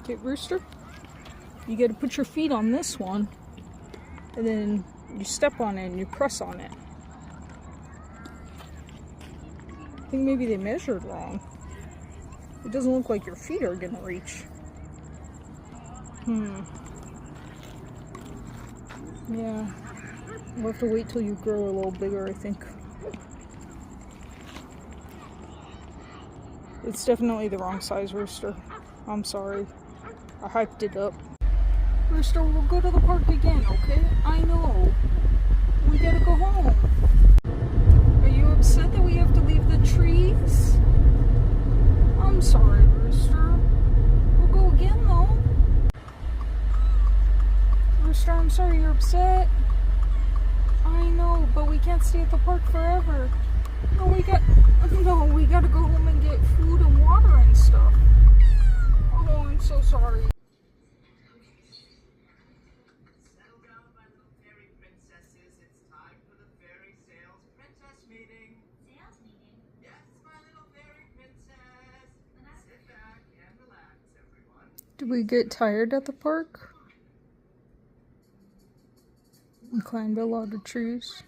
Okay, Rooster, you gotta put your feet on this one, and then you step on it and you press on it. I think maybe they measured wrong. It doesn't look like your feet are gonna reach. Yeah, we'll have to wait till you grow a little bigger, I think. It's definitely the wrong size, Rooster. I'm sorry. I hyped it up. Rooster, we'll go to the park again, okay? I know. We gotta go home. Are you upset that we have to leave the trees? I'm sorry, Rooster. We'll go again, though. Rooster, I'm sorry you're upset. I know, but we can't stay at the park forever. No, we gotta go home and get food and water and stuff. Oh, I'm so sorry. Settle down, my little fairy princesses. It's time for the fairy sales princess meeting. Sales meeting? Yes, my little fairy princess. Sit back and relax, everyone. Did we get tired at the park? We climbed a lot of trees.